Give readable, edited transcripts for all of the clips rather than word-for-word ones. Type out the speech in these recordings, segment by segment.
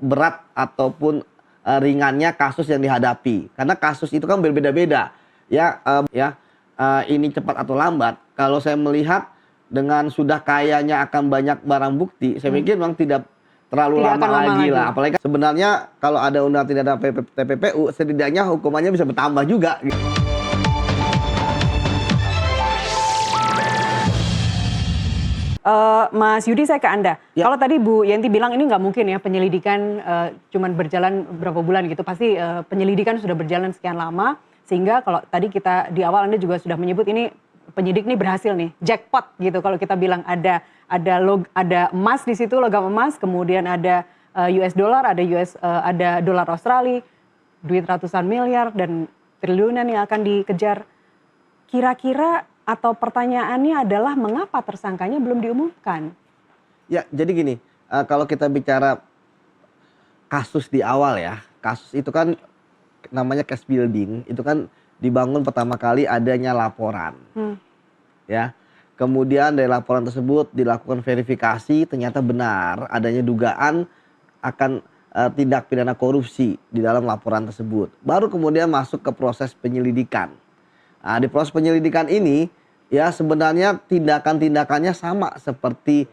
berat ataupun ringannya kasus yang dihadapi. Karena kasus itu kan berbeda-beda. Ini cepat atau lambat. Kalau saya melihat dengan sudah kayanya akan banyak barang bukti, saya pikir memang tidak terlalu lama lagi lah. Apalagi kan sebenarnya kalau ada undang tidak ada TPPU, setidaknya hukumannya bisa bertambah juga. Mas Yudi, saya ke Anda. Ya. Kalau tadi Bu Yenti bilang ini nggak mungkin ya penyelidikan cuman berjalan berapa bulan gitu. Pasti penyelidikan sudah berjalan sekian lama. Sehingga kalau tadi kita di awal Anda juga sudah menyebut ini penyidik nih berhasil nih, jackpot gitu. Kalau kita bilang ada emas di situ, logam emas, kemudian ada US dollar, ada dolar Australia, duit ratusan miliar dan triliunan yang akan dikejar. Kira-kira atau pertanyaannya adalah mengapa tersangkanya belum diumumkan? Ya, jadi gini, kalau kita bicara kasus di awal ya, kasus itu kan namanya case building, itu kan dibangun pertama kali adanya laporan. Ya. Kemudian dari laporan tersebut dilakukan verifikasi, ternyata benar adanya dugaan akan tindak pidana korupsi di dalam laporan tersebut. Baru kemudian masuk ke proses penyelidikan. Nah, di proses penyelidikan ini ya sebenarnya tindakan-tindakannya sama seperti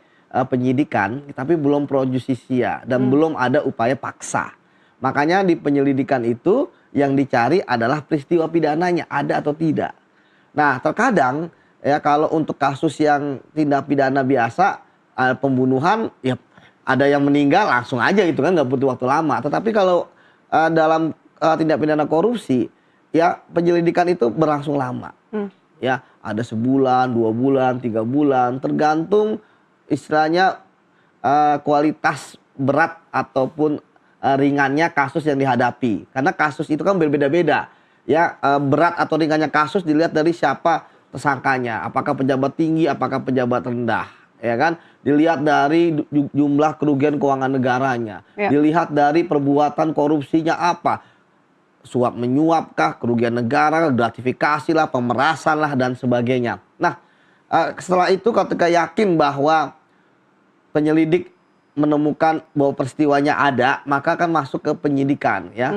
penyidikan, tapi belum pro justisia dan belum ada upaya paksa. Makanya di penyelidikan itu yang dicari adalah peristiwa pidananya ada atau tidak. Nah, terkadang ya kalau untuk kasus yang tindak pidana biasa, pembunuhan, ya ada yang meninggal langsung aja gitu kan, nggak butuh waktu lama. Tetapi kalau dalam tindak pidana korupsi, ya penyelidikan itu berlangsung lama. Ya ada sebulan, 2 bulan, 3 bulan, tergantung istilahnya kualitas berat ataupun ringannya kasus yang dihadapi. Karena kasus itu kan berbeda-beda. Ya berat atau ringannya kasus dilihat dari siapa tersangkanya, apakah pejabat tinggi, apakah pejabat rendah, ya kan? Dilihat dari jumlah kerugian keuangan negaranya, dilihat dari perbuatan korupsinya apa, suap menyuapkah, kerugian negara, gratifikasi lah, pemerasan lah dan sebagainya. Nah, setelah itu ketika yakin bahwa penyelidik menemukan bahwa peristiwanya ada, maka akan masuk ke penyidikan ya.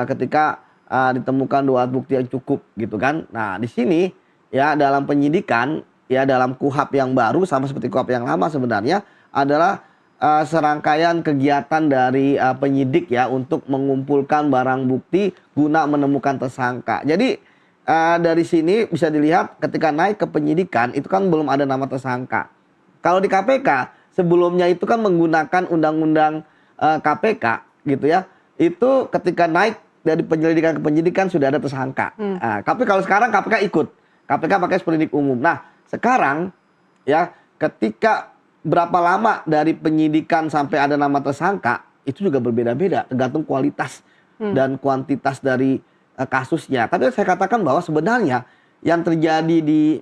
Ketika ditemukan 2 alat bukti yang cukup gitu kan. Nah, di sini ya dalam penyidikan, ya dalam KUHP yang baru sama seperti KUHP yang lama sebenarnya adalah serangkaian kegiatan dari penyidik ya untuk mengumpulkan barang bukti guna menemukan tersangka. Jadi dari sini bisa dilihat ketika naik ke penyidikan itu kan belum ada nama tersangka. Kalau di KPK sebelumnya itu kan menggunakan undang-undang KPK gitu ya. Itu ketika naik dari penyelidikan ke penyidikan sudah ada tersangka. Tapi kalau sekarang KPK ikut. KPK pakai sprindik umum. Nah, sekarang ya ketika berapa lama dari penyidikan sampai ada nama tersangka itu juga berbeda-beda tergantung kualitas dan kuantitas dari kasusnya. Tapi saya katakan bahwa sebenarnya yang terjadi di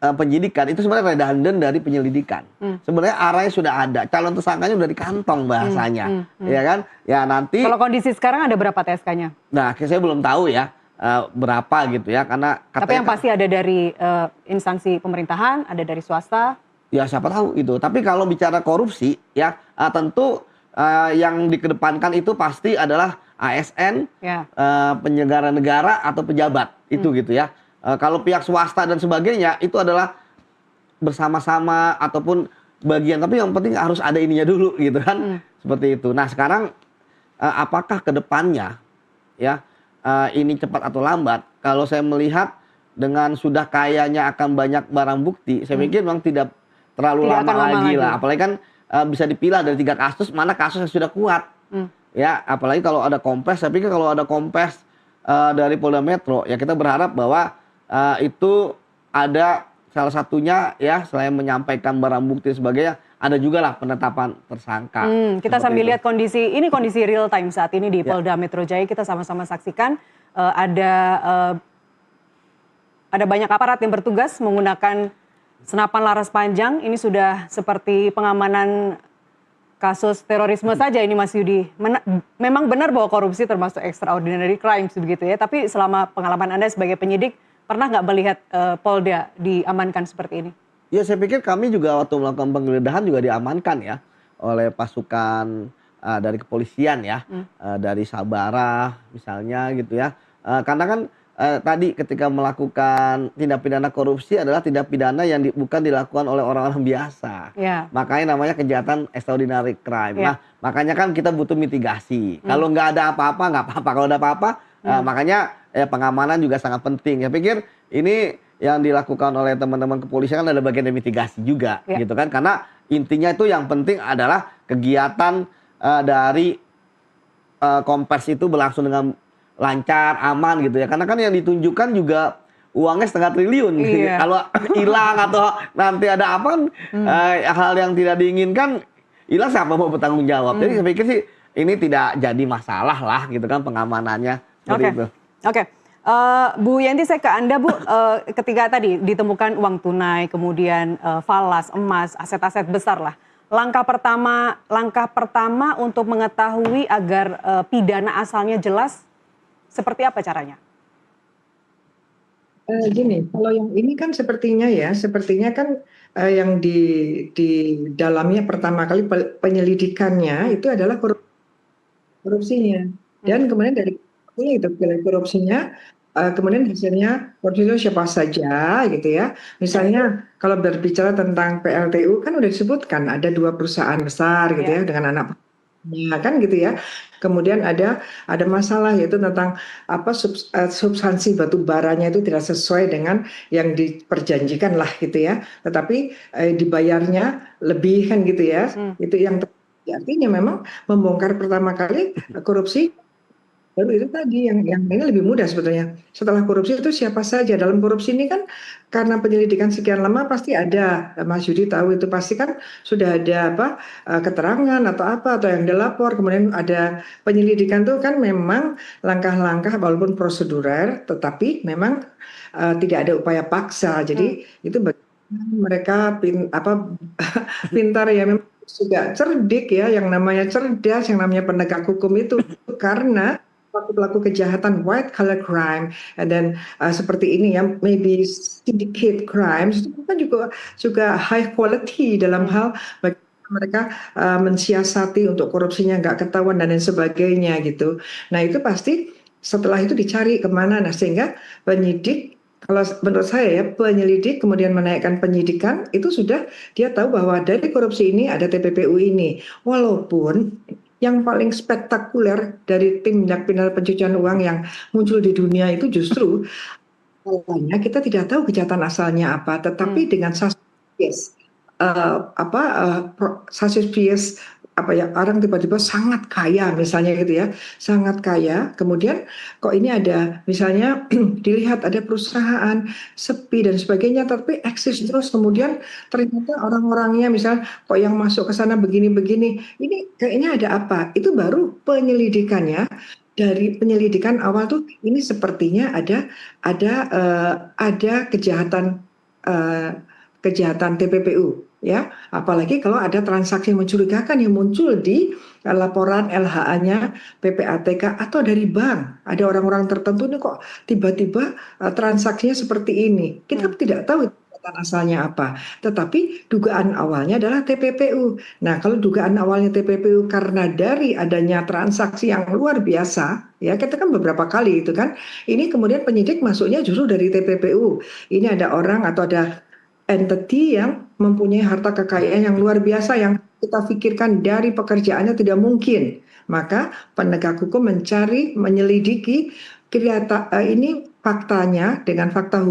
penyidikan itu sebenarnya redundant dari penyelidikan. Sebenarnya arahnya sudah ada, calon tersangkanya udah di kantong bahasanya, ya kan? Ya nanti. Kalau kondisi sekarang ada berapa TSK-nya? Nah, saya belum tahu ya. Berapa gitu ya, karena tapi yang pasti ada dari instansi pemerintahan, ada dari swasta. Ya siapa tahu itu. Tapi kalau bicara korupsi ya tentu yang dikedepankan itu pasti adalah ASN, penyelenggara negara atau pejabat itu gitu ya. Kalau pihak swasta dan sebagainya itu adalah bersama-sama ataupun bagian, tapi yang penting harus ada ininya dulu gitu kan. Seperti itu. Nah, sekarang apakah kedepannya ya ini cepat atau lambat, kalau saya melihat dengan sudah kayanya akan banyak barang bukti, saya pikir memang tidak terlalu lama lagi lah. Apalagi kan bisa dipilah dari 3 kasus, mana kasus yang sudah kuat. Ya, apalagi kalau ada kompes, saya pikir kalau ada kompes dari Polda Metro, ya kita berharap bahwa itu ada salah satunya ya selain menyampaikan barang bukti dan sebagainya, ada juga lah penetapan tersangka. Kita sambil lihat kondisi real time saat ini di Polda Metro Jaya, kita sama-sama saksikan ada banyak aparat yang bertugas menggunakan senapan laras panjang. Ini sudah seperti pengamanan kasus terorisme saja ini Mas Yudi. Memang benar bahwa korupsi termasuk extraordinary crimes begitu ya, tapi selama pengalaman Anda sebagai penyidik, pernah nggak melihat Polda diamankan seperti ini? Ya saya pikir kami juga waktu melakukan penggeledahan juga diamankan ya oleh pasukan dari kepolisian ya, dari Sabara misalnya gitu ya. Karena kan tadi ketika melakukan tindak pidana korupsi adalah tindak pidana yang bukan dilakukan oleh orang-orang biasa. Ya, Makanya namanya kejahatan extraordinary crime. ya. Nah, makanya kan kita butuh mitigasi. Kalau nggak ada apa-apa, nggak apa-apa. Kalau ada apa-apa, makanya pengamanan juga sangat penting. Saya pikir ini yang dilakukan oleh teman-teman kepolisian kan adalah bagian dari mitigasi juga, Ya. gitu kan? Karena intinya itu yang penting adalah kegiatan dari Kompes itu berlangsung dengan lancar, aman gitu ya. Karena kan yang ditunjukkan juga uangnya 1,5 triliun. Iya. Kalau hilang atau nanti ada apa kan hal yang tidak diinginkan hilang, siapa mau bertanggung jawab. Jadi saya pikir sih ini tidak jadi masalah lah gitu kan pengamanannya seperti Oke. itu. Oke. Bu Yenti, saya ke Anda, Bu. Ketika tadi ditemukan uang tunai, kemudian falas, emas, aset-aset besar lah. Langkah pertama untuk mengetahui agar pidana asalnya jelas, seperti apa caranya? Gini, kalau yang ini kan sepertinya kan yang di dalamnya pertama kali penyelidikannya itu adalah korupsinya, dan kemudian dari itu korupsinya, kemudian hasilnya korupsi itu siapa saja gitu ya. Misalnya kalau berbicara tentang PLTU kan udah disebutkan ada 2 perusahaan besar gitu ya dengan anak kan gitu ya. Kemudian ada masalah yaitu tentang substansi batu baranya itu tidak sesuai dengan yang diperjanjikan lah gitu ya. Tetapi dibayarnya lebih kan gitu ya. Itu yang artinya memang membongkar pertama kali korupsi. Baru itu tadi yang ini lebih mudah sebetulnya. Setelah korupsi itu siapa saja. Dalam korupsi ini kan karena penyelidikan sekian lama pasti ada, Mas Yudi tahu itu pasti kan sudah ada keterangan atau yang dilapor. Kemudian ada penyelidikan tuh kan memang langkah-langkah walaupun prosedurer, tetapi memang tidak ada upaya paksa. Jadi itu mereka pintar ya, memang juga cerdik ya, yang namanya cerdas, yang namanya penegak hukum itu karena pelaku kejahatan white collar crime dan seperti ini ya, maybe syndicate crimes itu kan juga high quality dalam hal bagaimana mereka mensiasati untuk korupsinya nggak ketahuan dan lain sebagainya gitu. Nah itu pasti setelah itu dicari kemana, nah sehingga penyidik, kalau menurut saya ya, penyelidik kemudian menaikkan penyidikan itu sudah dia tahu bahwa dari korupsi ini ada TPPU ini, walaupun yang paling spektakuler dari tindak pidana pencucian uang yang muncul di dunia itu justru awalnya kita tidak tahu kejahatan asalnya apa, tetapi dengan suspicious orang tiba-tiba sangat kaya misalnya gitu ya, sangat kaya, kemudian kok ini ada misalnya dilihat ada perusahaan sepi dan sebagainya tapi eksis terus, kemudian ternyata orang-orangnya misal kok yang masuk ke sana begini-begini, ini kayaknya ada apa, itu baru penyelidikannya. Dari penyelidikan awal tuh ini sepertinya ada kejahatan TPPU ya, apalagi kalau ada transaksi mencurigakan yang muncul di laporan LHA-nya PPATK atau dari bank, ada orang-orang tertentu ini kok tiba-tiba transaksinya seperti ini, kita tidak tahu asalnya apa, tetapi dugaan awalnya adalah TPPU. Nah kalau dugaan awalnya TPPU karena dari adanya transaksi yang luar biasa ya, kita kan beberapa kali itu kan, ini kemudian penyidik masuknya justru dari TPPU, ini ada orang atau ada entity yang mempunyai harta kekayaan yang luar biasa yang kita pikirkan dari pekerjaannya tidak mungkin, maka penegak hukum mencari, menyelidiki ini faktanya dengan fakta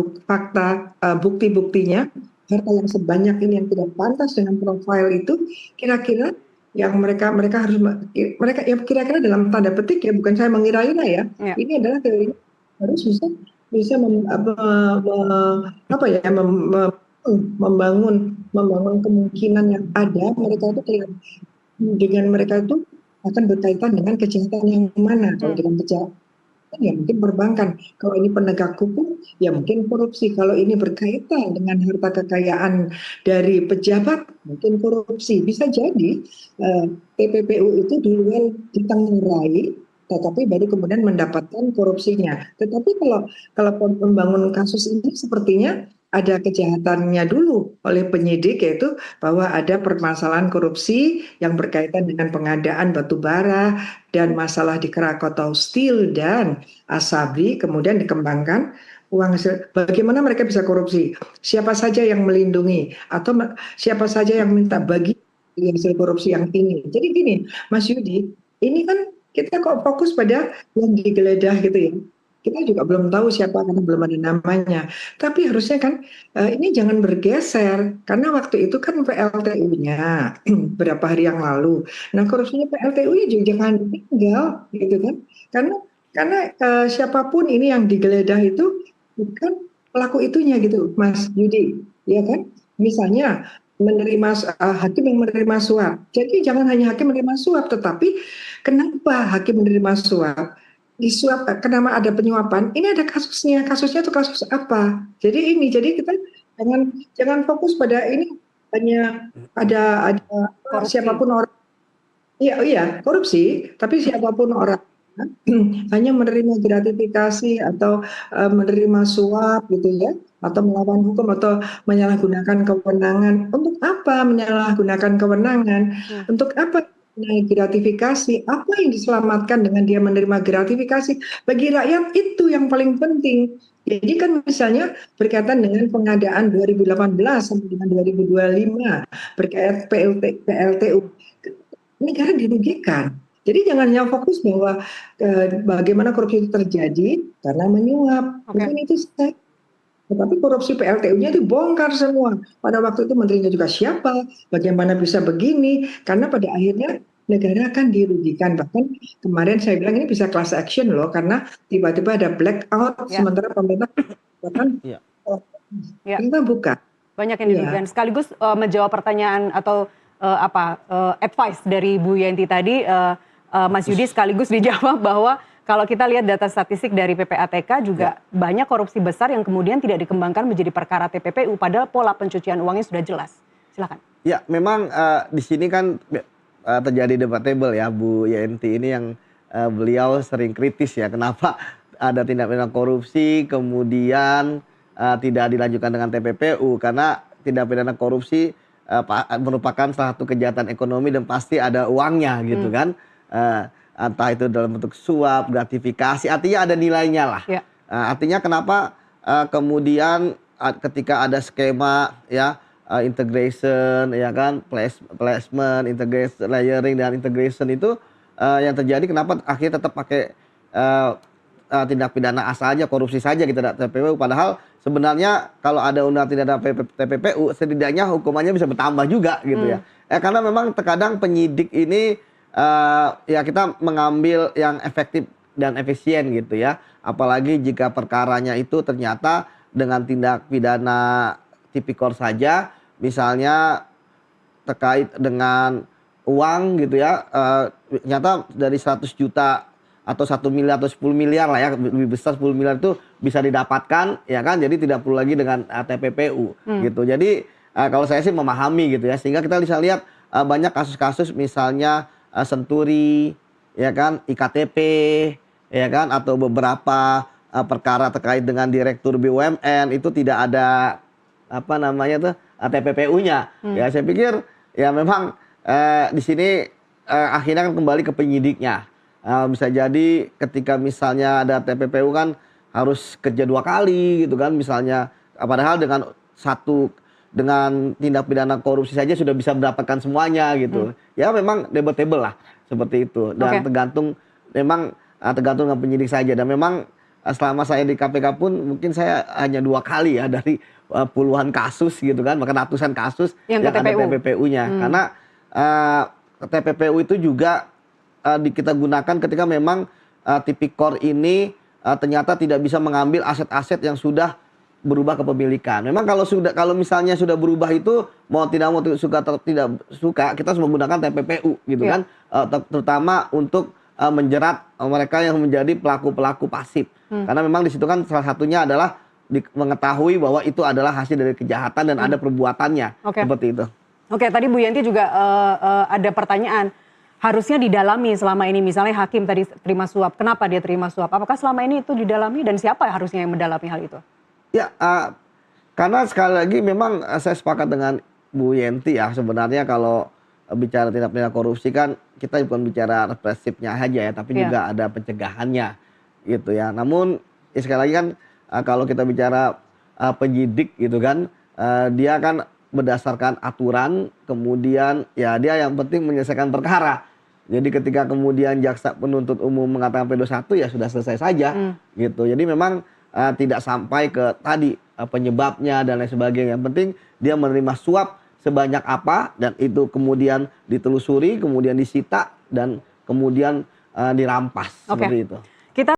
bukti-buktinya, harta yang sebanyak ini yang tidak pantas dengan profil itu, kira-kira yang mereka harus ya kira-kira dalam tanda petik ya, bukan saya mengira-ira ya, ini adalah teori harus bisa membangun kemungkinan yang ada mereka itu dengan mereka itu akan berkaitan dengan kejahatan yang mana. Kalau dengan kejahatan ya mungkin perbankan, kalau ini penegak hukum ya mungkin korupsi, kalau ini berkaitan dengan harta kekayaan dari pejabat mungkin korupsi, bisa jadi TPPU itu duluan ditengarai tetapi baru kemudian mendapatkan korupsinya. Tetapi kalau membangun kasus ini sepertinya ada kejahatannya dulu oleh penyidik, yaitu bahwa ada permasalahan korupsi yang berkaitan dengan pengadaan batu bara dan masalah di Krakatau Steel dan Asabri, kemudian dikembangkan uang hasil. Bagaimana mereka bisa korupsi? Siapa saja yang melindungi atau siapa saja yang minta bagi hasil korupsi yang ini? Jadi gini, Mas Yudi, ini kan kita kok fokus pada yang digeledah gitu ya. Kita juga belum tahu siapa karena belum ada namanya. Tapi harusnya kan ini jangan bergeser karena waktu itu kan PLTU-nya beberapa hari yang lalu. Nah, korupsinya PLTU-nya juga jangan tinggal gitu kan. Karena siapapun ini yang digeledah itu bukan pelaku itunya gitu, Mas Yudi, ya kan? Misalnya hakim yang menerima suap. Jadi jangan hanya hakim menerima suap, tetapi kenapa hakim menerima suap? Disuap, kenapa ada penyuapan? Ini ada kasusnya. Kasusnya itu kasus apa? Jadi kita jangan fokus pada ini hanya ada Korupsi. siapapun orang. Iya, iya, korupsi, tapi siapapun orang hanya menerima gratifikasi atau menerima suap gitu ya, atau melawan hukum atau menyalahgunakan kewenangan. Untuk apa menyalahgunakan kewenangan? Untuk apa menaik gratifikasi? Apa yang diselamatkan dengan dia menerima gratifikasi? Bagi rakyat itu yang paling penting. Jadi kan misalnya berkaitan dengan pengadaan 2018 sampai dengan 2025 berkait PLTU, negara dirugikan. Jadi jangan hanya fokus bahwa bagaimana korupsi itu terjadi karena menyuap. Bukan itu saja. Tetapi korupsi PLTU-nya dibongkar semua. Pada waktu itu menterinya juga siapa, bagaimana bisa begini, karena pada akhirnya negara akan dirugikan. Bahkan kemarin saya bilang ini bisa class action loh, karena tiba-tiba ada blackout, sementara pemerintah bahkan kita buka. Banyak yang dirugikan. Sekaligus menjawab pertanyaan atau advice dari Bu Yenti tadi, Mas Yudi, sekaligus dijawab bahwa kalau kita lihat data statistik dari PPATK juga banyak korupsi besar yang kemudian tidak dikembangkan menjadi perkara TPPU padahal pola pencucian uangnya sudah jelas. Silakan. Ya, memang di sini kan terjadi debatable ya, Bu Yenti ini yang beliau sering kritis ya, kenapa ada tindak pidana korupsi kemudian tidak dilanjutkan dengan TPPU, karena tindak pidana korupsi merupakan salah satu kejahatan ekonomi dan pasti ada uangnya gitu kan. Entah itu dalam bentuk suap, gratifikasi, artinya ada nilainya lah. Artinya kenapa kemudian ketika ada skema ya integration ya kan, placement, integration, layering dan integration itu yang terjadi kenapa akhirnya tetap pakai tindak pidana A saja, korupsi saja gitu, TPPU, padahal sebenarnya kalau ada undang tindak pidana TPPU setidaknya hukumannya bisa bertambah juga gitu ya. Karena memang terkadang penyidik ini ya kita mengambil yang efektif dan efisien gitu ya. Apalagi jika perkaranya itu ternyata dengan tindak pidana tipikor saja, misalnya terkait dengan uang gitu ya, ternyata dari 100 juta atau 1 miliar atau 10 miliar lah ya, lebih besar 10 miliar itu bisa didapatkan ya kan, jadi tidak perlu lagi dengan TPPU gitu. Jadi kalau saya sih memahami gitu ya, sehingga kita bisa lihat banyak kasus-kasus misalnya Senturi ya kan, IKTP ya kan, atau beberapa perkara terkait dengan direktur BUMN itu tidak ada apa namanya tuh TPPU-nya. Ya saya pikir ya memang di sini akhirnya kan kembali ke penyidiknya. Bisa jadi ketika misalnya ada TPPU kan harus kerja 2 kali gitu kan, misalnya padahal dengan tindak pidana korupsi saja sudah bisa mendapatkan semuanya gitu. Ya memang debatable lah seperti itu, dan tergantung dengan penyidik saja. Dan memang selama saya di KPK pun mungkin saya hanya 2 kali ya dari puluhan kasus gitu kan, bahkan ratusan kasus yang ada TPPU-nya. Karena TPPU itu juga kita gunakan ketika memang tipikor ini ternyata tidak bisa mengambil aset-aset yang sudah berubah kepemilikan. Memang kalau misalnya sudah berubah itu mau tidak suka atau tidak suka, kita harus menggunakan TPPU gitu kan, terutama untuk menjerat mereka yang menjadi pelaku-pelaku pasif. Karena memang di situ kan salah satunya adalah mengetahui bahwa itu adalah hasil dari kejahatan dan ada perbuatannya seperti itu. Tadi Bu Yanti juga ada pertanyaan, harusnya didalami selama ini, misalnya hakim tadi terima suap, kenapa dia terima suap? Apakah selama ini itu didalami dan siapa harusnya yang mendalami hal itu? Ya, Karena sekali lagi memang saya sepakat dengan Bu Yenti ya, sebenarnya kalau bicara tindak pidana korupsi kan kita bukan bicara represifnya aja ya, tapi Iya. juga ada pencegahannya gitu ya. Namun ya sekali lagi kan kalau kita bicara penyidik gitu kan, dia kan berdasarkan aturan, kemudian ya dia yang penting menyelesaikan perkara. Jadi ketika kemudian jaksa penuntut umum mengatakan P21 ya sudah selesai saja gitu. Jadi memang tidak sampai ke tadi penyebabnya dan lain sebagainya. Yang penting dia menerima suap sebanyak apa dan itu kemudian ditelusuri, kemudian disita dan kemudian dirampas Oke. seperti itu.